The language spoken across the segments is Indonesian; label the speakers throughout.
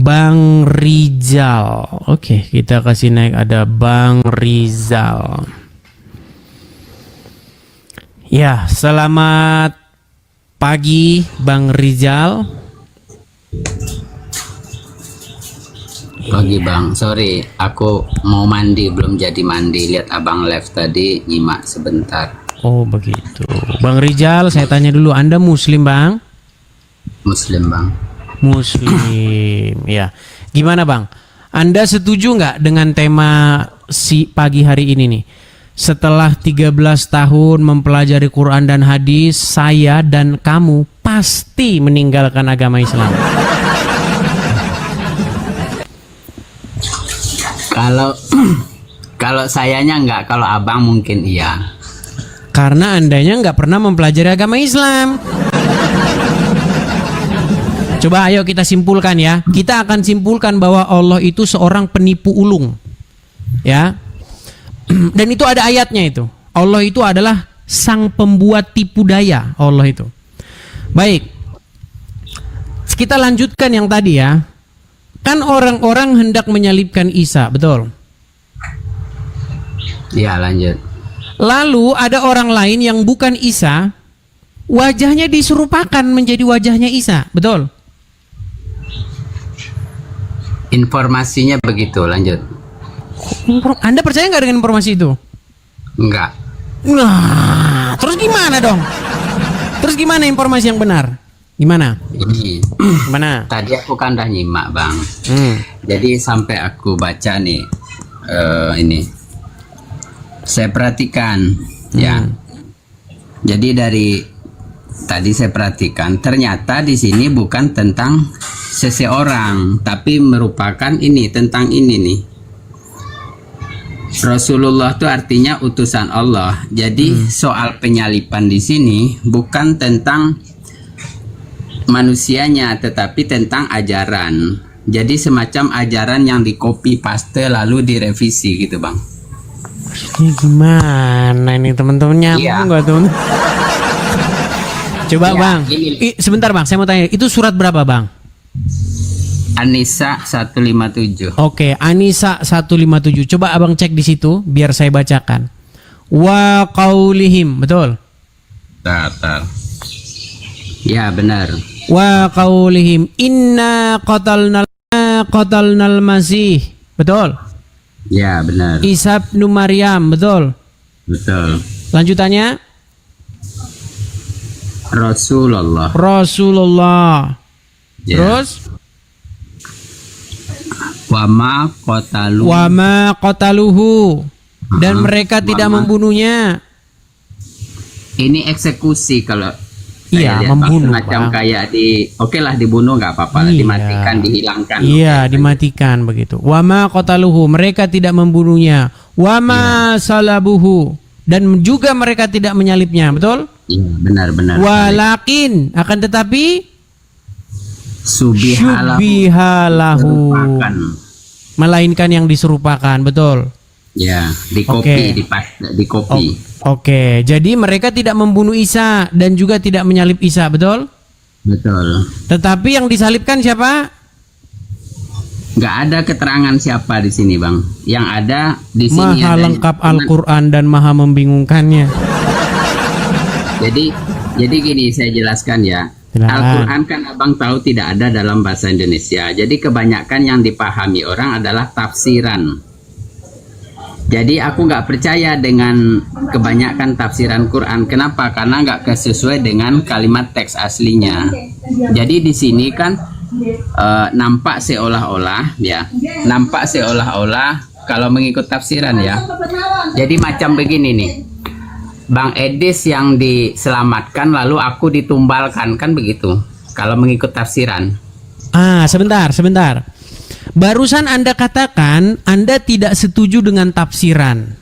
Speaker 1: Bang Rizal. Oke, kita kasih naik, ada Bang Rizal. Ya, selamat pagi Bang Rizal.
Speaker 2: Pagi Bang, sorry aku mau mandi, belum jadi mandi. Lihat abang live tadi, nyimak sebentar.
Speaker 1: Oh begitu. Bang Rizal, saya tanya dulu, Anda Muslim Bang?
Speaker 2: Muslim Bang.
Speaker 1: Muslim, ya. Gimana Bang? Anda setuju nggak dengan tema si pagi hari ini nih? Setelah 13 tahun mempelajari Quran dan hadis, saya dan kamu pasti meninggalkan agama Islam.
Speaker 2: Kalau sayanya enggak, kalau abang mungkin iya.
Speaker 1: Karena andanya nggak pernah mempelajari agama Islam. Coba ayo kita simpulkan ya. Kita akan simpulkan bahwa Allah itu seorang penipu ulung. Ya. Dan itu ada ayatnya itu. Allah itu adalah sang pembuat tipu daya. Allah itu. Baik. Kita lanjutkan yang tadi ya. Kan orang-orang hendak menyalibkan Isa, betul?
Speaker 2: Iya, lanjut.
Speaker 1: Lalu ada orang lain yang bukan Isa, wajahnya diserupakan menjadi wajahnya Isa, betul?
Speaker 2: Informasinya begitu, lanjut.
Speaker 1: Anda percaya nggak dengan informasi itu?
Speaker 2: Enggak.
Speaker 1: Nah, terus gimana dong? Terus gimana informasi yang benar? Gimana?
Speaker 2: Ini
Speaker 1: Gimana?
Speaker 2: tadi aku kan udah nyimak Bang. Jadi sampai aku baca nih, ini saya perhatikan ya. Jadi dari tadi saya perhatikan, ternyata di sini bukan tentang seseorang, tapi merupakan ini, tentang ini nih. Rasulullah itu artinya utusan Allah. Jadi soal penyalipan di sini bukan tentang manusianya, tetapi tentang ajaran. Jadi semacam ajaran yang di copy paste lalu direvisi gitu Bang.
Speaker 1: Ini gimana ini teman-temannya?
Speaker 2: Iya.
Speaker 1: Enggak tuh. Coba
Speaker 2: Iya,
Speaker 1: Bang. Sebentar Bang, saya mau tanya. Itu surat berapa Bang?
Speaker 2: An-Nisa 157.
Speaker 1: Oke, An-Nisa 157. Coba Abang cek di situ biar saya bacakan. Wa qaulihim, betul?
Speaker 2: Tar. Ya benar.
Speaker 1: Wa qaulihim inna qatalnal masih, betul?
Speaker 2: Ya benar.
Speaker 1: Isa bin Maryam, betul?
Speaker 2: Betul.
Speaker 1: Lanjutannya
Speaker 2: Rasulullah. Ya.
Speaker 1: Terus
Speaker 2: Wama
Speaker 1: qataluhu dan mereka tidak membunuhnya.
Speaker 2: Ini eksekusi kalau
Speaker 1: Iya,
Speaker 2: saya lihat,
Speaker 1: membunuh,
Speaker 2: macam
Speaker 1: Bang.
Speaker 2: kayak oke lah dibunuh nggak apa-apa,
Speaker 1: Iya.
Speaker 2: dimatikan, dihilangkan.
Speaker 1: Iya,
Speaker 2: Oke.
Speaker 1: dimatikan begitu. Wama qataluhu, mereka tidak membunuhnya. Wama salabuhu, dan juga mereka tidak menyalibnya, betul?
Speaker 2: Iya, benar.
Speaker 1: Walakin, akan tetapi
Speaker 2: Subihalahu.
Speaker 1: syubihalahu, melainkan yang diserupakan, betul?
Speaker 2: Ya, di
Speaker 1: Oke.
Speaker 2: copy, di copy.
Speaker 1: Oke, jadi mereka tidak membunuh Isa dan juga tidak menyalib Isa, betul?
Speaker 2: Betul.
Speaker 1: Tetapi yang disalibkan siapa?
Speaker 2: Nggak ada keterangan siapa di sini, Bang. Yang ada di sini
Speaker 1: Maha
Speaker 2: ada
Speaker 1: lengkap Al-Quran dan maha membingungkannya.
Speaker 2: Jadi gini saya jelaskan ya.
Speaker 1: Silakan.
Speaker 2: Al-Quran kan abang tahu tidak ada dalam bahasa Indonesia. Jadi kebanyakan yang dipahami orang adalah tafsiran. Jadi aku nggak percaya dengan kebanyakan tafsiran Quran. Kenapa? Karena nggak sesuai dengan kalimat teks aslinya. Jadi di sini kan nampak seolah-olah kalau mengikut tafsiran ya. Jadi macam begini nih. Bang Edis yang diselamatkan lalu aku ditumbalkan, kan begitu kalau mengikut tafsiran.
Speaker 1: Sebentar. Barusan Anda katakan Anda tidak setuju dengan tafsiran.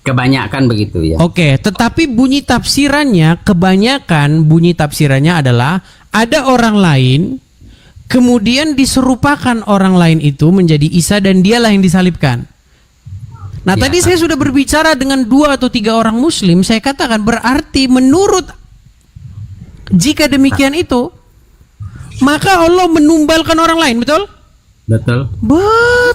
Speaker 2: Kebanyakan begitu ya.
Speaker 1: Oke, tetapi bunyi tafsirannya, kebanyakan bunyi tafsirannya adalah ada orang lain, kemudian diserupakan orang lain itu menjadi Isa dan dialah yang disalibkan. Nah,
Speaker 2: Ya.
Speaker 1: tadi saya sudah berbicara dengan 2 atau 3 orang muslim, saya katakan berarti menurut jika demikian itu, maka Allah menumbalkan orang lain, betul?
Speaker 2: Betul.
Speaker 1: Betul.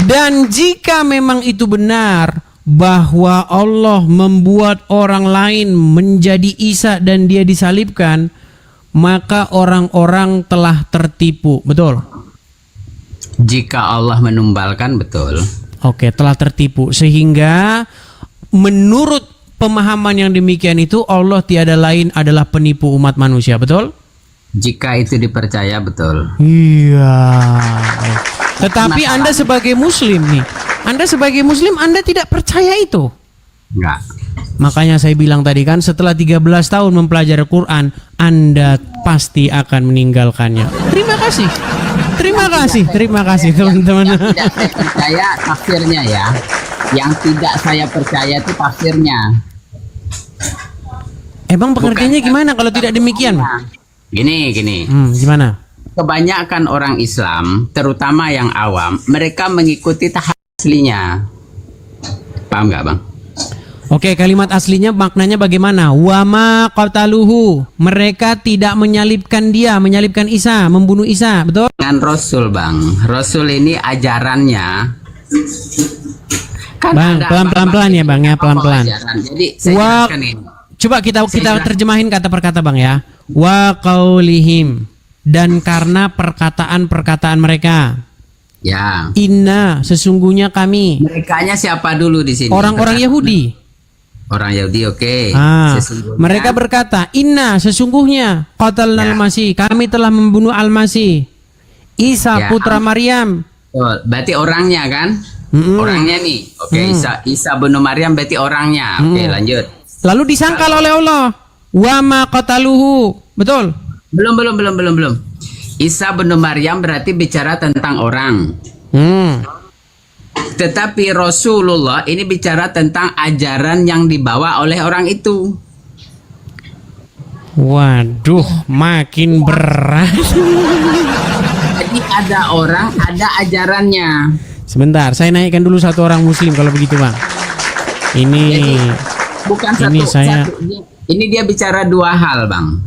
Speaker 1: Dan jika memang itu benar bahwa Allah membuat orang lain menjadi Isa dan dia disalibkan, maka orang-orang telah tertipu. Betul?
Speaker 2: Jika Allah menumbalkan, betul.
Speaker 1: Oke, telah tertipu. Sehingga menurut pemahaman yang demikian itu Allah tiada lain adalah penipu umat manusia. Betul?
Speaker 2: Jika itu dipercaya, betul.
Speaker 1: Iya. Tetapi Anda sebagai Muslim nih, Anda sebagai Muslim Anda tidak percaya itu.
Speaker 2: Enggak.
Speaker 1: Makanya saya bilang tadi kan, setelah 13 tahun mempelajari Quran, Anda pasti akan meninggalkannya. Terima kasih. Terima kasih teman-teman.
Speaker 2: Yang tidak saya percaya tafsirnya ya. Yang tidak saya percaya itu tafsirnya.
Speaker 1: Emang pengertiannya gimana kalau tidak demikian?
Speaker 2: Gini.
Speaker 1: Gimana?
Speaker 2: Kebanyakan orang Islam, terutama yang awam, mereka mengikuti tahap aslinya. Paham nggak, Bang?
Speaker 1: Oke, kalimat aslinya maknanya bagaimana? Wama qataluhu. Mereka tidak menyalibkan dia, menyalibkan Isa, membunuh Isa, betul?
Speaker 2: Dengan Rasul, Bang. Rasul ini ajarannya kan
Speaker 1: Bang,
Speaker 2: ada
Speaker 1: pelan-pelan ya, Bang, ya, pelan-pelan.
Speaker 2: ajaran. Jadi saya jelaskan ini.
Speaker 1: Coba kita terjemahin kata per kata, Bang, ya. Wa qaulihim, dan karena perkataan-perkataan mereka.
Speaker 2: Ya.
Speaker 1: Inna, sesungguhnya kami.
Speaker 2: Merekanya siapa dulu di sini?
Speaker 1: Orang-orang Yahudi.
Speaker 2: Orang Yahudi, oke. Sesungguhnya.
Speaker 1: Mereka berkata, Inna, sesungguhnya qatalnal Masih, kami telah membunuh Al-Masih, Isa putra Maryam.
Speaker 2: Oh, berarti orangnya kan? Orangnya nih. Oke, Isa bin Maryam berarti orangnya. Oke, lanjut.
Speaker 1: Lalu disangkal oleh Allah, wa ma qataluhu. Betul?
Speaker 2: Belum. Isa bin Maryam berarti bicara tentang orang. Tetapi Rasulullah ini bicara tentang ajaran yang dibawa oleh orang itu.
Speaker 1: Waduh, makin berat.
Speaker 2: Jadi ada orang, ada ajarannya.
Speaker 1: Sebentar, saya naikkan dulu satu orang Muslim kalau begitu, Bang. Ini
Speaker 2: bukan
Speaker 1: ini
Speaker 2: ini dia bicara dua hal, Bang.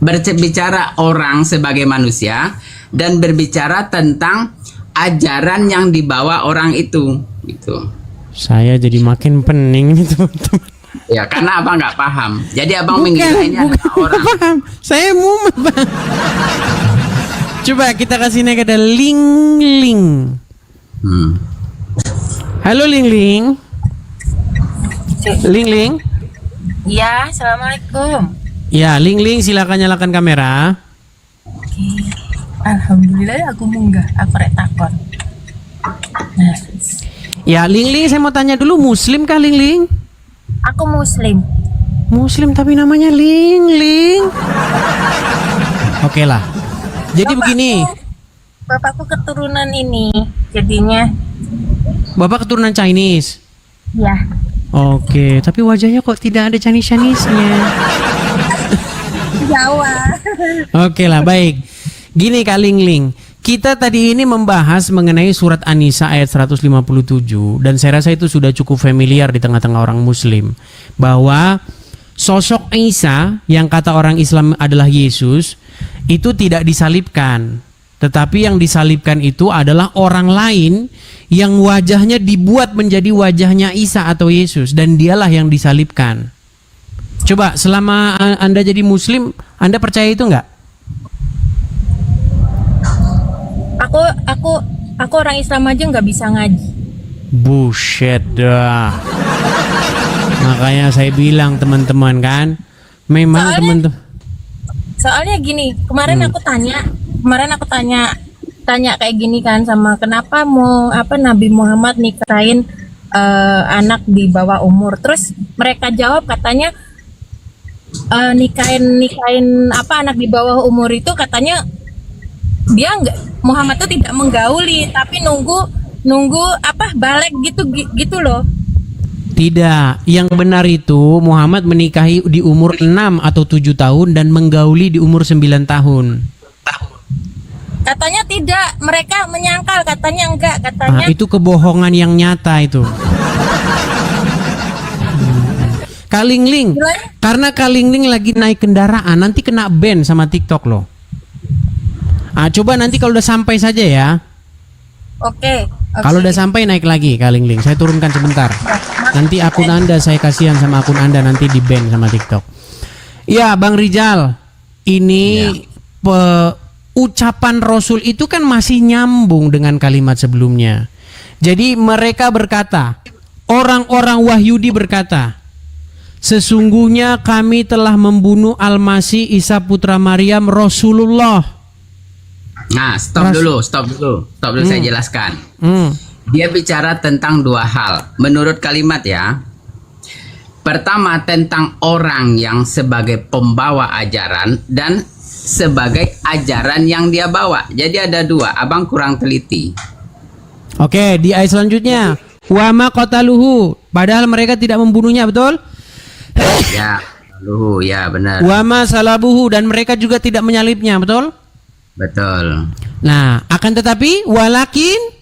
Speaker 2: Berbicara orang sebagai manusia dan berbicara tentang ajaran yang dibawa orang itu, gitu.
Speaker 1: Saya jadi makin pening nih, teman-teman.
Speaker 2: Ya, karena abang nggak paham. Jadi abang mengira ini adalah orang.
Speaker 1: Paham. Saya mumet, Bang. Coba kita kasih naik ada Ling. Halo Ling.
Speaker 3: Ya, assalamualaikum.
Speaker 1: Ya, Ling, silakan nyalakan kamera.
Speaker 3: Alhamdulillah aku munggah, aku rek takon. Nah,
Speaker 1: Ya, Ling, saya mau tanya dulu, Muslim kah Ling?
Speaker 3: aku Muslim.
Speaker 1: Muslim tapi namanya Ling. Oke lah. Jadi begini.
Speaker 3: Bapakku keturunan ini, jadinya.
Speaker 1: Bapak keturunan Chinese.
Speaker 3: Ya.
Speaker 1: Oke, tapi wajahnya kok tidak ada Chinese-nya.
Speaker 3: Jawa.
Speaker 1: Oke lah, baik. Gini Kak Ling, kita tadi ini membahas mengenai surat An-Nisa ayat 157 dan saya rasa itu sudah cukup familiar di tengah-tengah orang Muslim bahwa sosok Isa yang kata orang Islam adalah Yesus itu tidak disalibkan, tetapi yang disalibkan itu adalah orang lain yang wajahnya dibuat menjadi wajahnya Isa atau Yesus dan dialah yang disalibkan. Coba selama Anda jadi Muslim, Anda percaya itu enggak?
Speaker 3: Aku orang Islam aja nggak bisa ngaji.
Speaker 1: Buset dah. Makanya saya bilang teman-teman kan, memang teman-teman.
Speaker 3: Soalnya gini, kemarin aku tanya kayak gini kan sama kenapa Nabi Muhammad nikahin anak di bawah umur. Terus mereka jawab katanya nikahin anak di bawah umur itu katanya dia Muhammad tuh tidak menggauli tapi nunggu balik gitu loh.
Speaker 1: Tidak, yang benar itu Muhammad menikahi di umur 6 atau 7 tahun dan menggauli di umur 9 tahun.
Speaker 3: Katanya tidak, mereka menyangkal, katanya enggak, katanya.
Speaker 1: Itu kebohongan yang nyata itu. Kak Lingling,
Speaker 3: Gimana?
Speaker 1: karena Kak Lingling lagi naik kendaraan, nanti kena ban sama TikTok loh. Coba nanti kalau udah sampai saja ya.
Speaker 3: Oke.
Speaker 1: Kalau udah sampai naik lagi Kak Lingling. Saya turunkan sebentar. Nanti akun Anda saya kasihan sama akun Anda nanti di ban sama TikTok. Ya, Bang Rijal, ini ucapan Rasul itu kan masih nyambung dengan kalimat sebelumnya. Jadi mereka berkata, orang-orang Wahyudi berkata, sesungguhnya kami telah membunuh Al-Masih Isa putra Maryam Rasulullah.
Speaker 2: Nah, stop dulu saya jelaskan. Dia bicara tentang dua hal menurut kalimat ya. Pertama tentang orang yang sebagai pembawa ajaran dan sebagai ajaran yang dia bawa. Jadi ada dua, abang kurang teliti.
Speaker 1: Oke, di ayat selanjutnya, wa ma qataluhu, padahal mereka tidak membunuhnya, betul?
Speaker 2: Ya, luhu, ya benar.
Speaker 1: Wa ma salabuhu, dan mereka juga tidak menyalibnya, betul?
Speaker 2: Betul.
Speaker 1: Nah, akan tetapi walakin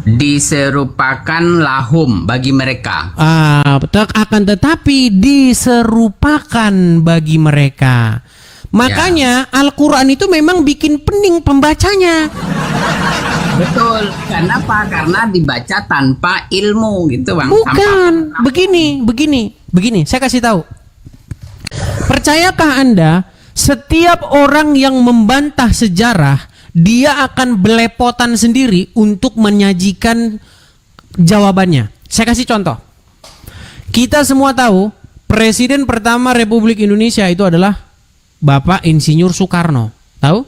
Speaker 2: Diserupakan lahum bagi mereka.
Speaker 1: akan tetapi diserupakan bagi mereka. Makanya Al-Quran itu memang bikin pening pembacanya.
Speaker 2: Betul. Kenapa? Karena dibaca tanpa ilmu gitu, Bang.
Speaker 1: Bukan. Begini. Saya kasih tahu. Percayakah Anda setiap orang yang membantah sejarah dia akan belepotan sendiri untuk menyajikan jawabannya? Saya kasih contoh. Kita semua tahu Presiden pertama Republik Indonesia itu adalah Bapak Insinyur Soekarno. Tahu?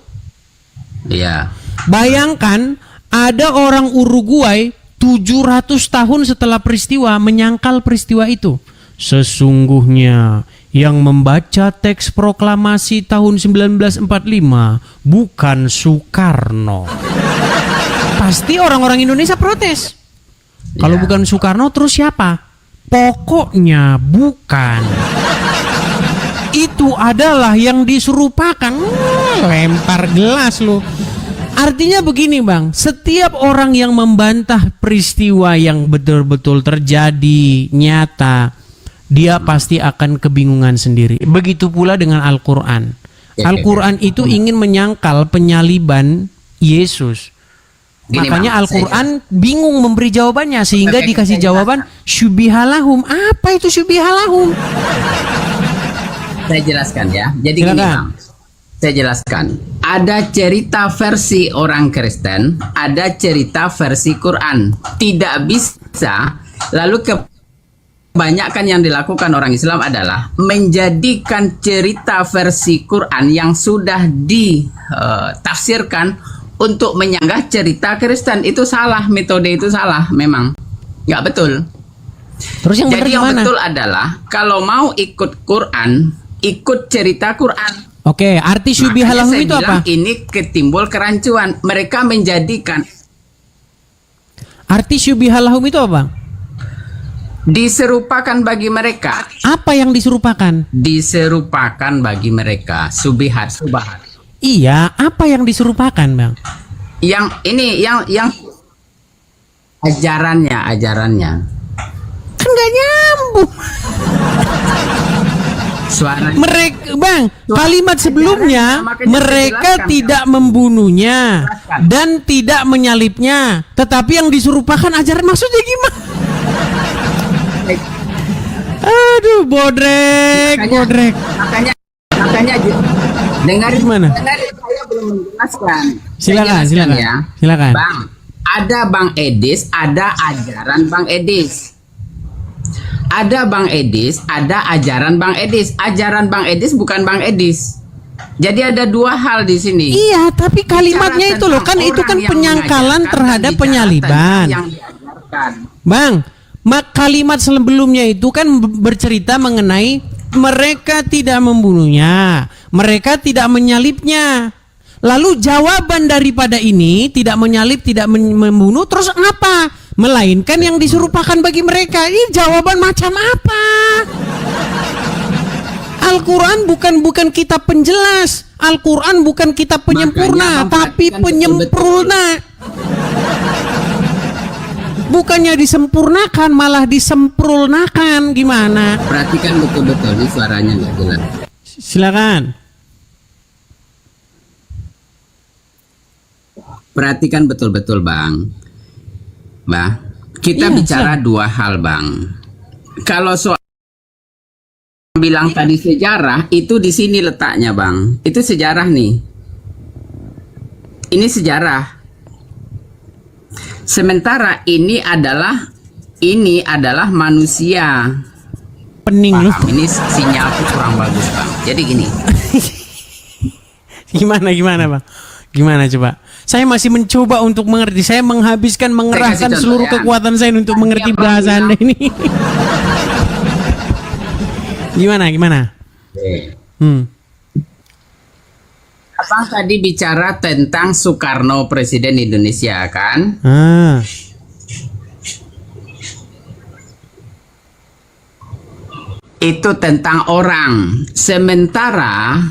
Speaker 2: Iya.
Speaker 1: Bayangkan ada orang Uruguay 700 tahun setelah peristiwa menyangkal peristiwa itu. Sesungguhnya yang membaca teks proklamasi tahun 1945 bukan Soekarno. Pasti orang-orang Indonesia protes. Kalau bukan Soekarno terus siapa? Pokoknya bukan. Itu adalah yang diserupakan. Lempar gelas lu. Artinya begini, Bang, setiap orang yang membantah peristiwa yang betul-betul terjadi nyata, dia pasti akan kebingungan sendiri. Begitu pula dengan Al-Quran. Al-Quran itu ingin menyangkal penyaliban Yesus. Makanya Al-Quran bingung memberi jawabannya, sehingga dikasih jawaban syubihalahum. Apa itu syubihalahum?
Speaker 2: Saya jelaskan ya. Jadi gini, Bang. Saya jelaskan. Ada cerita versi orang Kristen, ada cerita versi Quran. Tidak bisa lalu kebanyakan yang dilakukan orang Islam adalah menjadikan cerita versi Quran yang sudah ditafsirkan untuk menyanggah cerita Kristen. Itu salah, metode itu salah memang. Nggak betul.
Speaker 1: Terus yang
Speaker 2: Jadi yang
Speaker 1: gimana?
Speaker 2: betul adalah kalau mau ikut Quran, ikut cerita Quran.
Speaker 1: Oke, arti
Speaker 2: Makanya
Speaker 1: syubihalahum
Speaker 2: saya
Speaker 1: itu
Speaker 2: bilang
Speaker 1: apa?
Speaker 2: ini ketimbul kerancuan. Mereka menjadikan
Speaker 1: Arti syubihalahum itu apa?
Speaker 2: diserupakan bagi mereka.
Speaker 1: Apa yang diserupakan?
Speaker 2: Diserupakan bagi mereka. Subihat.
Speaker 1: Iya, apa yang diserupakan, Bang?
Speaker 2: Yang ini yang ajarannya.
Speaker 1: Kan gak nyambung.
Speaker 2: Suara
Speaker 1: Mereka, Bang, kalimat sebelumnya
Speaker 2: makanya saya
Speaker 1: mereka
Speaker 2: jelaskan,
Speaker 1: tidak membunuhnya dan tidak menyalibnya, tetapi yang diserupakan ajaran. Maksudnya gimana? Aduh, bodrek.
Speaker 2: makanya dengarin
Speaker 1: Gimana?
Speaker 2: dengarin, saya belum menjelaskan.
Speaker 1: Silakan,
Speaker 2: Saya jelaskan
Speaker 1: silakan.
Speaker 2: ya.
Speaker 1: Silakan.
Speaker 2: Bang, ada Bang Edis, ada ajaran Bang Edis. Ada Bang Edis, ada ajaran Bang Edis. Ajaran Bang Edis bukan Bang Edis. Jadi ada dua hal di sini.
Speaker 1: Iya, tapi kalimatnya itu loh, kan itu kan penyangkalan terhadap penyaliban.
Speaker 2: Yang diajarkan.
Speaker 1: Bang, kalimat sebelumnya itu kan bercerita mengenai mereka tidak membunuhnya, mereka tidak menyalibnya. Lalu jawaban daripada ini tidak menyalib, tidak membunuh, terus apa? Melainkan yang diserupakan bagi mereka. Ini jawaban macam apa? Al-Quran bukan kitab penjelas. Al-Quran bukan kitab penyempurna,
Speaker 2: Makanya
Speaker 1: tapi
Speaker 2: memperhatikan
Speaker 1: penyempurna. Bukannya disempurnakan, malah disemprulnakan. Gimana?
Speaker 2: Perhatikan betul-betul, ini suaranya nggak jelas.
Speaker 1: Silakan.
Speaker 2: Perhatikan betul-betul Bang. Kita
Speaker 1: Iya,
Speaker 2: bicara dua hal Bang. Kalau soal bilang tadi sejarah, itu di sini letaknya Bang. Itu sejarah nih. Ini sejarah. Sementara ini adalah manusia.
Speaker 1: Pening lu.
Speaker 2: Paham? Ini sinyalku kurang bagus Bang. Jadi gini.
Speaker 1: Gimana Bang? Gimana coba? Saya masih mencoba untuk mengerti. Saya mengerahkan
Speaker 2: contoh,
Speaker 1: seluruh
Speaker 2: ya.
Speaker 1: kekuatan saya untuk mengerti bahasa Anda ini. Gimana?
Speaker 2: Abang tadi bicara tentang Soekarno Presiden Indonesia kan? Itu tentang orang. Sementara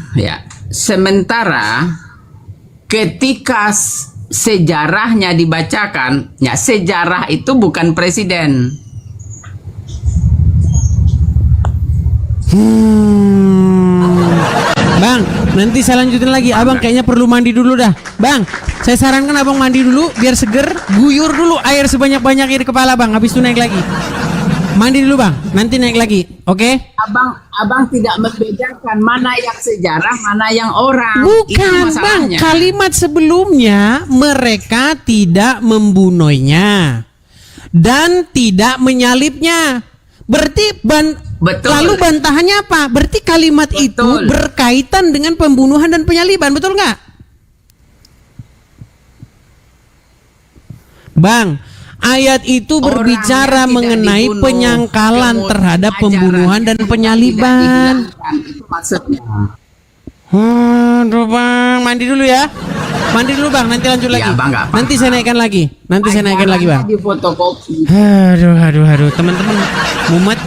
Speaker 2: ketika sejarahnya dibacakan, ya sejarah itu bukan presiden.
Speaker 1: Bang, nanti saya lanjutin lagi. Abang kayaknya perlu mandi dulu dah. Bang, saya sarankan abang mandi dulu biar seger. Guyur dulu air sebanyak-banyaknya di kepala bang. Habis itu naik lagi. Mandi dulu bang, nanti naik lagi. Oke?
Speaker 2: Abang tidak membedakan mana yang sejarah, mana yang orang. Itu
Speaker 1: Bukan bang,
Speaker 2: masalahnya.
Speaker 1: kalimat sebelumnya mereka tidak membunuhnya dan tidak menyalibnya. Berarti
Speaker 2: Betul.
Speaker 1: lalu bantahannya apa? Berarti kalimat itu
Speaker 2: Betul.
Speaker 1: berkaitan dengan pembunuhan dan penyaliban, betul nggak? Bang, ayat itu
Speaker 2: Orang
Speaker 1: berbicara
Speaker 2: yang tidak
Speaker 1: mengenai
Speaker 2: dibunuh,
Speaker 1: penyangkalan
Speaker 2: kemudian
Speaker 1: terhadap
Speaker 2: ajaran
Speaker 1: pembunuhan dan
Speaker 2: Islam
Speaker 1: penyaliban.
Speaker 2: tidak dihilangkan. Itu maksudnya.
Speaker 1: Aduh bang, mandi dulu ya. Mandi dulu bang, nanti lanjut lagi.
Speaker 2: Ya, Bang, nggak apa-apa.
Speaker 1: Nanti saya naikkan lagi. Nanti saya naikkan lagi bang.
Speaker 2: Ajarannya di fotokopi.
Speaker 1: Aduh, teman-teman, mumet